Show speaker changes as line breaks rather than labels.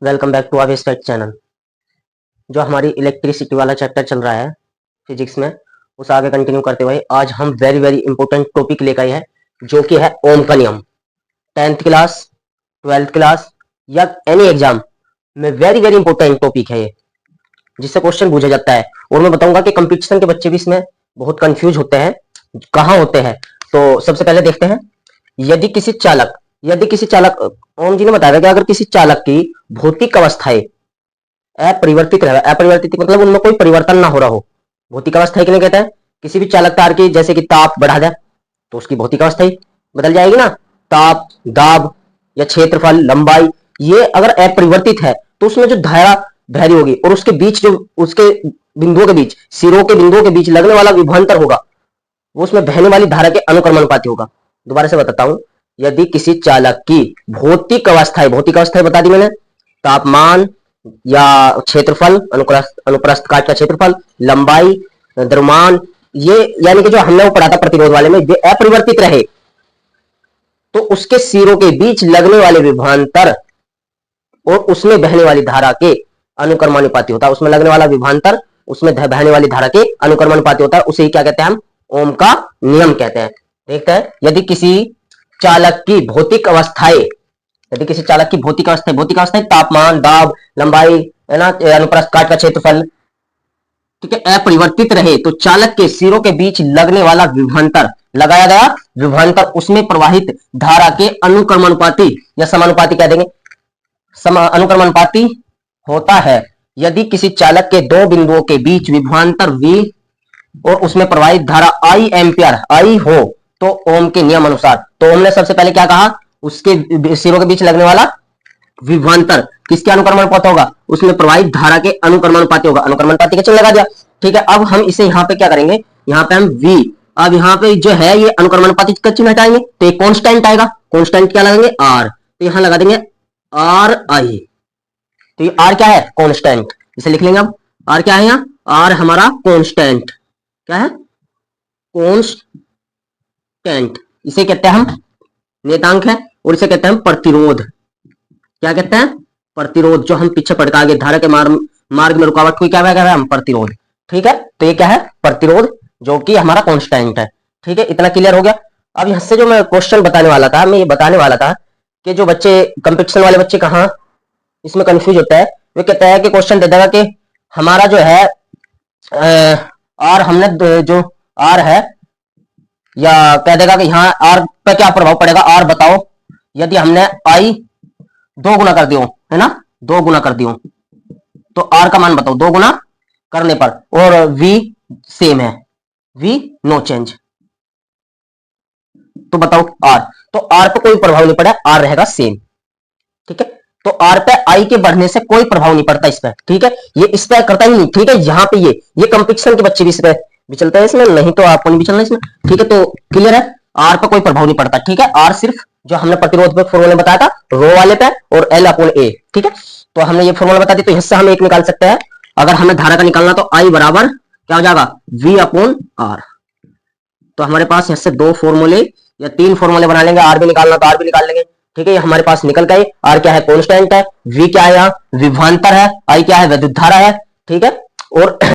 Welcome back to our fact channel. जो हमारी electricity वाला चैप्टर चल रहा है फिजिक्स में, उस आगे कंटिन्यू करते हुए आज हम वेरी वेरी इंपॉर्टेंट टॉपिक लेकर आए हैं, जो कि है ओम का नियम। 10th क्लास, 12th क्लास या एनी एग्जाम में वेरी वेरी इंपॉर्टेंट टॉपिक है ये, जिससे क्वेश्चन पूछा जाता है। और मैं बताऊंगा कि कंपटीशन के बच्चे भी इसमें बहुत कंफ्यूज होते हैं, कहाँ होते हैं। तो सबसे पहले देखते हैं, यदि किसी चालक ओम जी ने बताया कि अगर किसी चालक की भौतिक अवस्थाएं अपरिवर्तित रहे, अपरिवर्तित मतलब उनमें कोई परिवर्तन ना हो रहा हो। भौतिक अवस्था किन्हें कहते हैं? किसी भी चालक तार की जैसे कि ताप बढ़ा जाए तो उसकी भौतिक अवस्था बदल जाएगी ना। ताप, दाब या क्षेत्रफल, लंबाई, ये अगर अपरिवर्तित है तो उसमें जो धारा बह रही होगी और उसके बीच जो उसके बिंदुओं के बीच, सिरों के बिंदुओं के बीच लगने वाला विभवांतर होगा, वो उसमें बहने वाली धारा के अनुक्रमानुपाती होगा। दोबारा से बताता हूं, यदि किसी चालक की भौतिक अवस्थाएं बता दी मैंने, तापमान या क्षेत्रफल, अनुप्रस्थ काट का क्षेत्रफल, लंबाई, द्रव्यमान, ये यानी कि जो हमने वो पढ़ा था प्रतिरोध वाले में, ये अपरिवर्तित रहे तो उसके सिरों के बीच लगने वाले विभवांतर और उसमें बहने वाली धारा के अनुक्रमानुपाती होता है। उसमें लगने वाला विभवांतर उसमें बहने वाली धारा के अनुक्रमानुपाती होता है। उसे क्या कहते हैं? हम ओम का नियम कहते हैं। देखते हैं, यदि किसी चालक की भौतिक अवस्थाएं तापमान, दाब, लंबाई, है ना, अनुप्रस्थ काट का क्षेत्रफल, ठीक है, अपरिवर्तित रहे तो चालक के सिरों के बीच लगने वाला विभवांतर, लगाया गया विभवांतर, उसमें प्रवाहित धारा के अनुक्रमानुपाती या समानुपाती कह देंगे, अनुक्रमानुपाती होता है। यदि किसी चालक के दो बिंदुओं के बीच विभवांतर V और उसमें प्रवाहित धारा I एम्पियर I हो तो ओम के नियम अनुसार, तो ओम ने सबसे पहले क्या कहा? उसके सिरों के बीच लगने वाला विभवांतर किसके अनुक्रमानुपाती होगा? उसमें प्रवाहित धारा के अनुक्रमानुपाती होगा। अनुक्रमानुपाती का चिन्ह लगा दिया, ठीक है। अब हम इसे यहाँ पे क्या करेंगे? यहाँ पे हम V, अब यहाँ पे जो है ये अनुक्रमानुपाती का चिन्ह हटाएंगे तो एक कांस्टेंट आएगा। कांस्टेंट क्या लगाएंगे? R, तो यहाँ लगा देंगे RI। तो ये R क्या है? कांस्टेंट। इसे लिख लेंगे। अब R क्या है? यहाँ R हमारा कांस्टेंट, क्या है? कांस्टेंट। इसे कहते हैं हम नियतांक है, और इसे कहते हैं हम प्रतिरोध। क्या कहते हैं? प्रतिरोध। जो हम पीछे पढ़ के आगे धारा के मार्ग में रुकावट को क्या कह रहे हैं? हम प्रतिरोध, ठीक है। तो ये क्या है? प्रतिरोध, जो कि हमारा कांस्टेंट है, ठीक है। इतना क्लियर हो गया। अब यहां से जो मैं क्वेश्चन बताने वाला था, मैं ये बताने वाला था कि जो बच्चे कंपटीशन वाले बच्चे कहाँ इसमें कंफ्यूज होता है, वो कहता है कि क्वेश्चन दे देगा कि हमारा जो है आर, हमने जो आर है, या कह देगा कि यहाँ आर पे क्या प्रभाव पड़ेगा, आर बताओ। यदि हमने आई 2 गुना कर दियो, है ना, 2 गुना कर दियो, तो आर का मान बताओ 2 गुना करने पर। और V सेम है, V नो चेंज, तो बताओ R। तो R पे कोई प्रभाव नहीं पड़ा, R रहेगा सेम, ठीक है। तो R पे I के बढ़ने से कोई प्रभाव नहीं पड़ता इस पे, ठीक है। ये इस पे करता ही नहीं, ठीक है। यहाँ पे ये कंपटीशन के बच्चे भी इस पे भी चलता है, इसमें नहीं तो आपको नहीं भी चलना इसमें, ठीक है। तो क्लियर है, R पे कोई प्रभाव नहीं पड़ता, ठीक है। R सिर्फ जो हमने प्रतिरोध पे फॉर्मूला बताया था रो वाले पे, और L अपॉन A, ठीक है। तो हमने ये फॉर्मूला बता दी, तो इससे हम एक निकाल सकते हैं। अगर हमें धारा का निकालना तो I बराबर क्या हो जाएगा? V upon R। तो हमारे पास इससे 2 फॉर्मूले या 3 फॉर्मूले बना लेंगे। R भी निकालना तो R भी निकाल लेंगे, ठीक है। ये हमारे पास निकल गए। R क्या है? कांस्टेंट है। V क्या है? यहाँ विभवांतर है। I क्या है? विद्युत धारा है, ठीक है। और